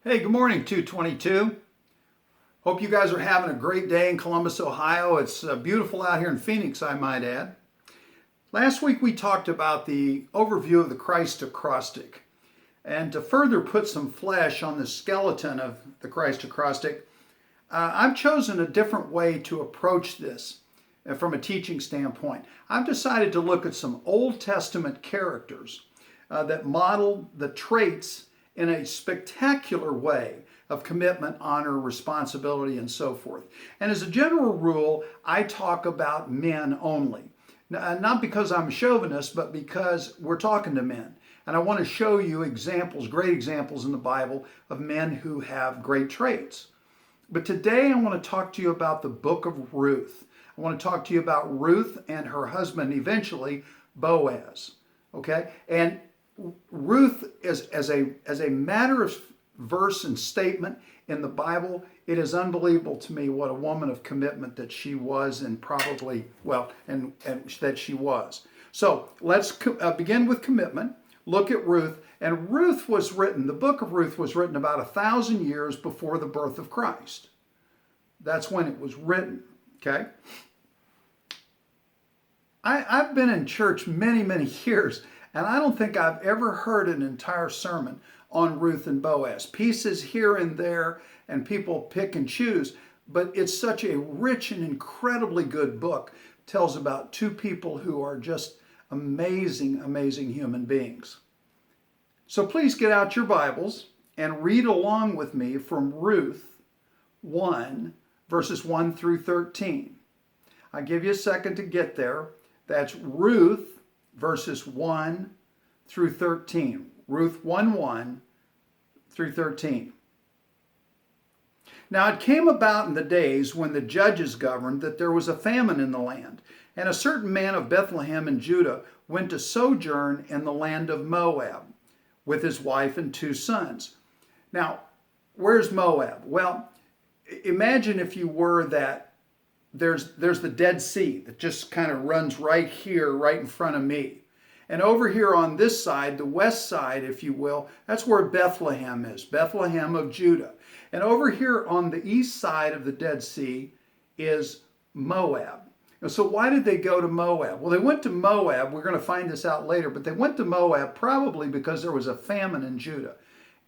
Hey, good morning, 222. Hope you guys are having a great day in Columbus, Ohio. It's beautiful out here in Phoenix, I might add. Last week we talked about the overview of the Christ acrostic. And to further put some flesh on the skeleton of the Christ acrostic, I've chosen a different way to approach this from a teaching standpoint. I've decided to look at some Old Testament characters that model the traits in a spectacular way of commitment, honor, responsibility, and so forth. And as a general rule, I talk about men only. Not because I'm a chauvinist, but because we're talking to men. And I want to show you examples, great examples in the Bible of men who have great traits. But today I want to talk to you about the book of Ruth. I want to talk to you about Ruth and her husband, eventually Boaz. Okay? And Ruth is as a matter of verse and statement in the Bible, it is unbelievable to me what a woman of commitment that she was, and probably, and that she was. So let's begin with commitment. Look at Ruth. And Ruth was written, the book of Ruth was written about 1,000 years before the birth of Christ. That's when it was written, okay? I've been in church many, many years, and I don't think I've ever heard an entire sermon on Ruth and Boaz. Pieces here and there, and people pick and choose, but it's such a rich and incredibly good book. It tells about two people who are just amazing, amazing human beings. So please get out your Bibles and read along with me from Ruth 1, verses 1 through 13. I'll give you a second to get there. That's Ruth verses 1 through 13. Ruth 1:1 through 13. Now it came about in the days when the judges governed that there was a famine in the land, and a certain man of Bethlehem in Judah went to sojourn in the land of Moab with his wife and 2 sons. Now, where's Moab? Well, imagine if you were that there's the Dead Sea that just kind of runs right here, right in front of me. And over here on this side, the west side, if you will, that's where Bethlehem is, Bethlehem of Judah. And over here on the east side of the Dead Sea is Moab. And so why did they go to Moab? Well, they went to Moab, we're going to find this out later, but they went to Moab probably because there was a famine in Judah.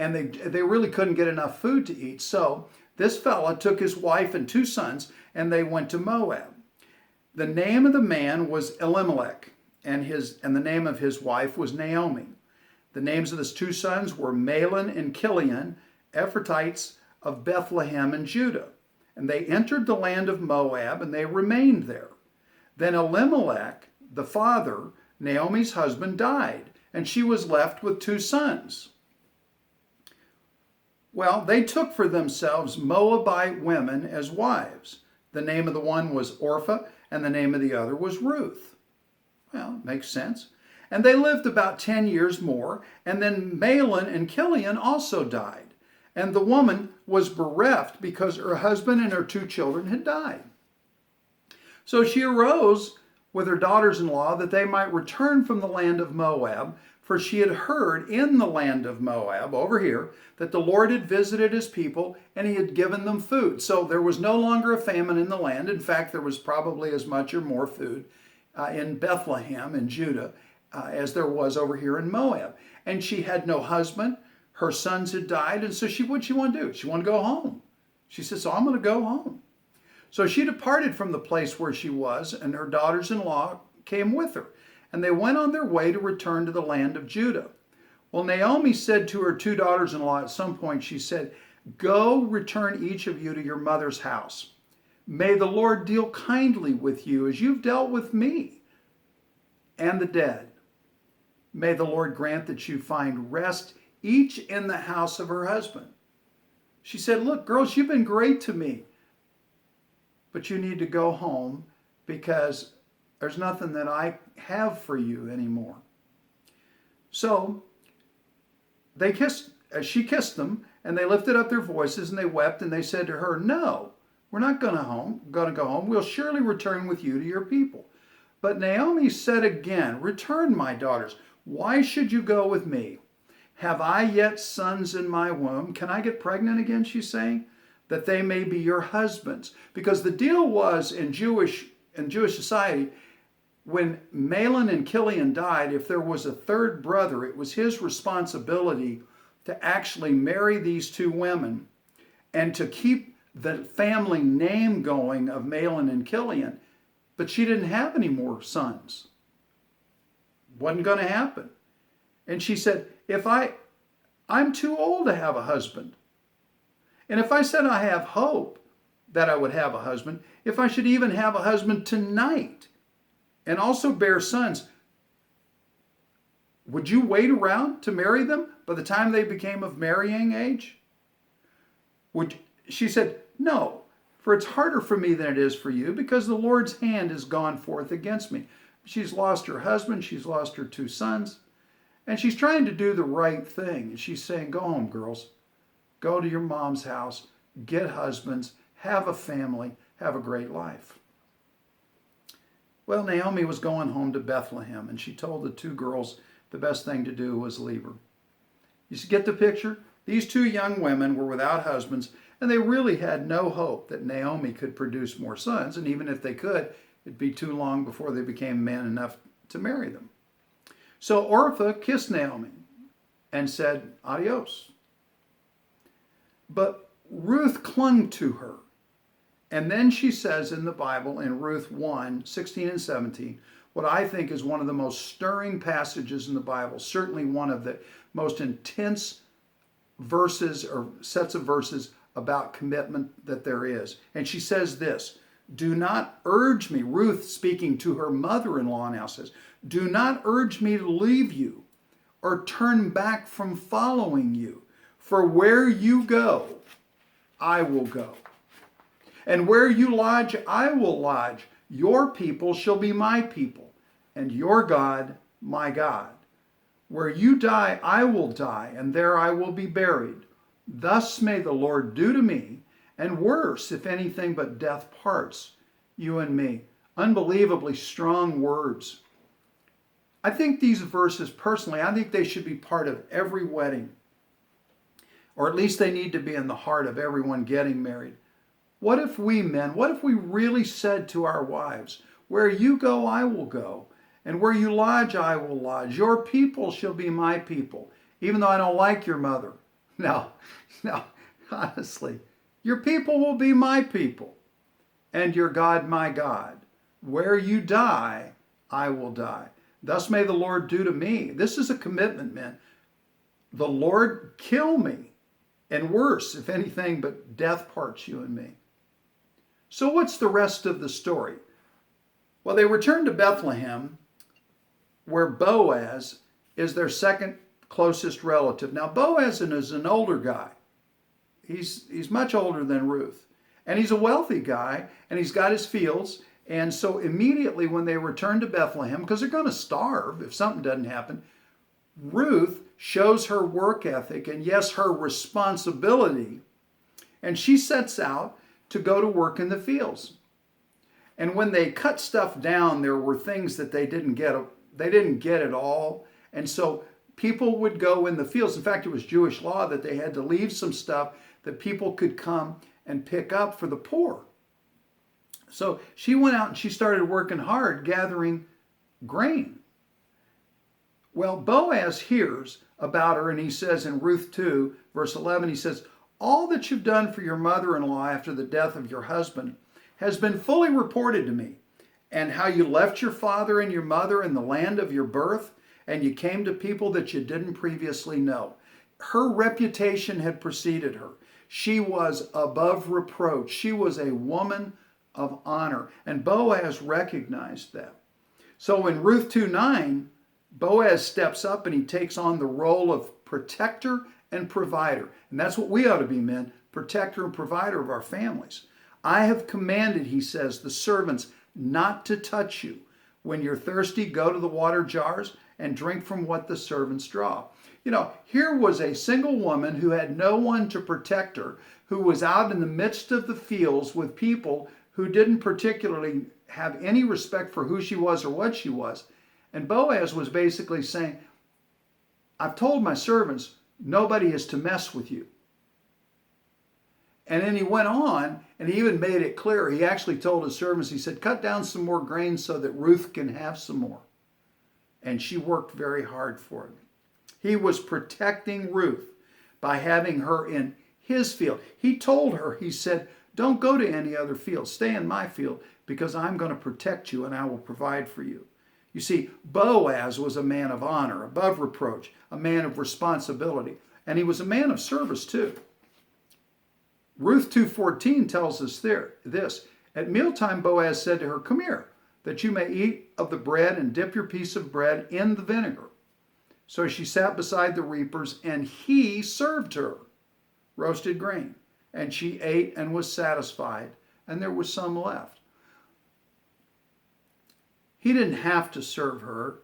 And they really couldn't get enough food to eat. So this fella took his wife and 2 sons, and they went to Moab. The name of the man was Elimelech, and the name of his wife was Naomi. The names of his 2 sons were Mahlon and Chilion, Ephrathites of Bethlehem and Judah. And they entered the land of Moab, and they remained there. Then Elimelech, the father, Naomi's husband, died, and she was left with 2 sons. Well, they took for themselves Moabite women as wives. The name of the one was Orpah, and the name of the other was Ruth. Well, makes sense. And they lived about 10 years more, and then Mahlon and Chilion also died. And the woman was bereft because her husband and her 2 children had died. So she arose with her daughters-in-law that they might return from the land of Moab, for she had heard in the land of Moab, over here, that the Lord had visited his people and he had given them food. So there was no longer a famine in the land. In fact, there was probably as much or more food in Bethlehem in Judah as there was over here in Moab. And she had no husband. Her sons had died. And so what'd she want to do? She wanted to go home. She said, so I'm going to go home. So she departed from the place where she was, and her daughters-in-law came with her. And they went on their way to return to the land of Judah. Well, Naomi said to her 2 daughters-in-law at some point, she said, go return each of you to your mother's house. May the Lord deal kindly with you as you've dealt with me and the dead. May the Lord grant that you find rest each in the house of her husband. She said, look, girls, you've been great to me, but you need to go home because there's nothing that I have for you anymore. So she kissed them, and they lifted up their voices and they wept, and they said to her, no, we're not going to go home. We'll surely return with you to your people. But Naomi said again, return, my daughters. Why should you go with me? Have I yet sons in my womb? Can I get pregnant again, she's saying, that they may be your husbands? Because the deal was in Jewish society, when Mahlon and Chilion died, if there was a third brother, it was his responsibility to actually marry these two women and to keep the family name going of Mahlon and Chilion. But she didn't have any more sons. Wasn't going to happen. And she said, I'm too old to have a husband. And if I said I have hope that I would have a husband, if I should even have a husband tonight and also bear sons, would you wait around to marry them by the time they became of marrying age? She said, no, for it's harder for me than it is for you, because the Lord's hand has gone forth against me. She's lost her husband, she's lost her two sons, and she's trying to do the right thing. And she's saying, go home, girls. Go to your mom's house, get husbands, have a family, have a great life. Well, Naomi was going home to Bethlehem, and she told the two girls the best thing to do was leave her. You get the picture? These two young women were without husbands, and they really had no hope that Naomi could produce more sons, and even if they could, it'd be too long before they became men enough to marry them. So Orpah kissed Naomi and said, adios. But Ruth clung to her. And then she says in the Bible, in Ruth 1, 16 and 17, what I think is one of the most stirring passages in the Bible, certainly one of the most intense verses or sets of verses about commitment that there is. And she says this, do not urge me, Ruth speaking to her mother-in-law now says, do not urge me to leave you or turn back from following you. For where you go, I will go. And where you lodge, I will lodge. Your people shall be my people, and your God, my God. Where you die, I will die, and there I will be buried. Thus may the Lord do to me, and worse, if anything but death parts you and me. Unbelievably strong words. I think these verses, personally, I think they should be part of every wedding. Or at least they need to be in the heart of everyone getting married. What if we men, what if we really said to our wives, where you go, I will go, and where you lodge, I will lodge. Your people shall be my people, even though I don't like your mother. No, honestly, your people will be my people, and your God, my God. Where you die, I will die. Thus may the Lord do to me. This is a commitment, men. The Lord kill me, and worse, if anything but death parts you and me. So what's the rest of the story? Well, they returned to Bethlehem, where Boaz is their second closest relative. Now, Boaz is an older guy. He's much older than Ruth. And he's a wealthy guy, and he's got his fields. And so immediately when they return to Bethlehem, because they're going to starve if something doesn't happen, Ruth shows her work ethic and, yes, her responsibility. And she sets out to go to work in the fields. And when they cut stuff down, there were things that they didn't get it all. And so people would go in the fields. In fact, it was Jewish law that they had to leave some stuff that people could come and pick up for the poor. So she went out and she started working hard gathering grain. Well, Boaz hears about her, and he says in Ruth 2, verse 11, he says, all that you've done for your mother-in-law after the death of your husband has been fully reported to me, and how you left your father and your mother in the land of your birth, and you came to people that you didn't previously know. Her reputation had preceded her. She was above reproach. She was a woman of honor, and Boaz recognized that. So in Ruth 2:9, Boaz steps up and he takes on the role of protector and provider. And that's what we ought to be, men, protector and provider of our families. I have commanded, he says, the servants not to touch you. When you're thirsty, go to the water jars and drink from what the servants draw. You know, here was a single woman who had no one to protect her, who was out in the midst of the fields with people who didn't particularly have any respect for who she was or what she was. And Boaz was basically saying, I've told my servants, nobody is to mess with you. And then he went on and he even made it clear. He actually told his servants, he said, cut down some more grain so that Ruth can have some more. And she worked very hard for him. He was protecting Ruth by having her in his field. He told her, he said, don't go to any other field. Stay in my field because I'm going to protect you and I will provide for you. You see, Boaz was a man of honor, above reproach, a man of responsibility, and he was a man of service too. Ruth 2:14 tells us this. At mealtime, Boaz said to her, come here, that you may eat of the bread and dip your piece of bread in the vinegar. So she sat beside the reapers, and he served her roasted grain. And she ate and was satisfied, and there was some left. He didn't have to serve her.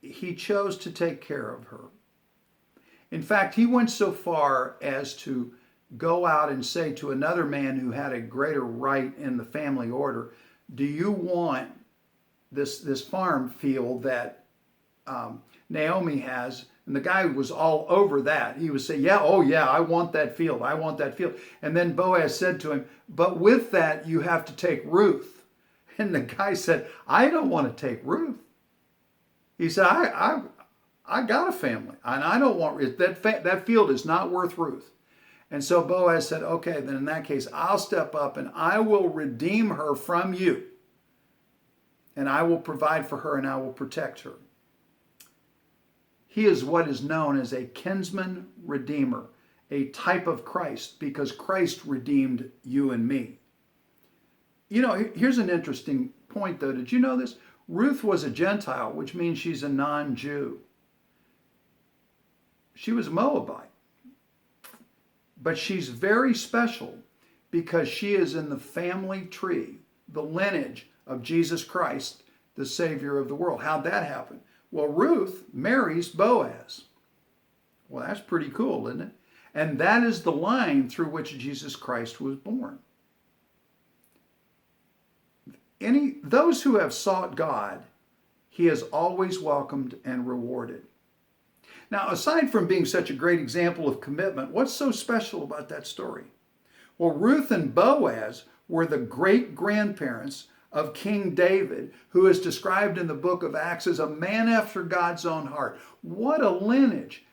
He chose to take care of her. In fact, he went so far as to go out and say to another man who had a greater right in the family order, do you want this farm field that Naomi has? And the guy was all over that. He would say, yeah, oh yeah, I want that field. I want that field. And then Boaz said to him, but with that, you have to take Ruth. And the guy said, I don't want to take Ruth. He said, I got a family and I don't want, that field is not worth Ruth. And so Boaz said, okay, then in that case, I'll step up and I will redeem her from you. And I will provide for her and I will protect her. He is what is known as a kinsman redeemer, a type of Christ, because Christ redeemed you and me. You know, here's an interesting point though. Did you know this? Ruth was a Gentile, which means she's a non-Jew. She was a Moabite. But she's very special because she is in the family tree, the lineage of Jesus Christ, the Savior of the world. How'd that happen? Well, Ruth marries Boaz. Well, that's pretty cool, isn't it? And that is the line through which Jesus Christ was born. Those who have sought God, he has always welcomed and rewarded. Now, aside from being such a great example of commitment, what's so special about that story? Well, Ruth and Boaz were the great-grandparents of King David, who is described in the book of Acts as a man after God's own heart. What a lineage.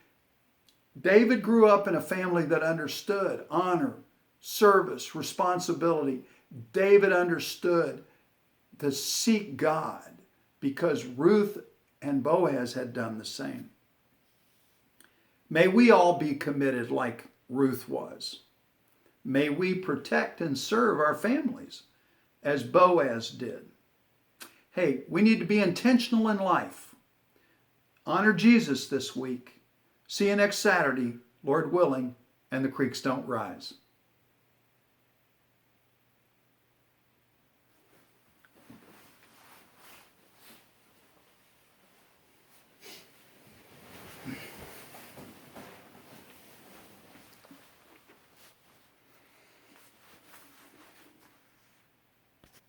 David grew up in a family that understood honor, service, responsibility. David understood to seek God because Ruth and Boaz had done the same. May we all be committed like Ruth was. May we protect and serve our families as Boaz did. Hey, we need to be intentional in life. Honor Jesus this week. See you next Saturday, Lord willing, and the creeks don't rise.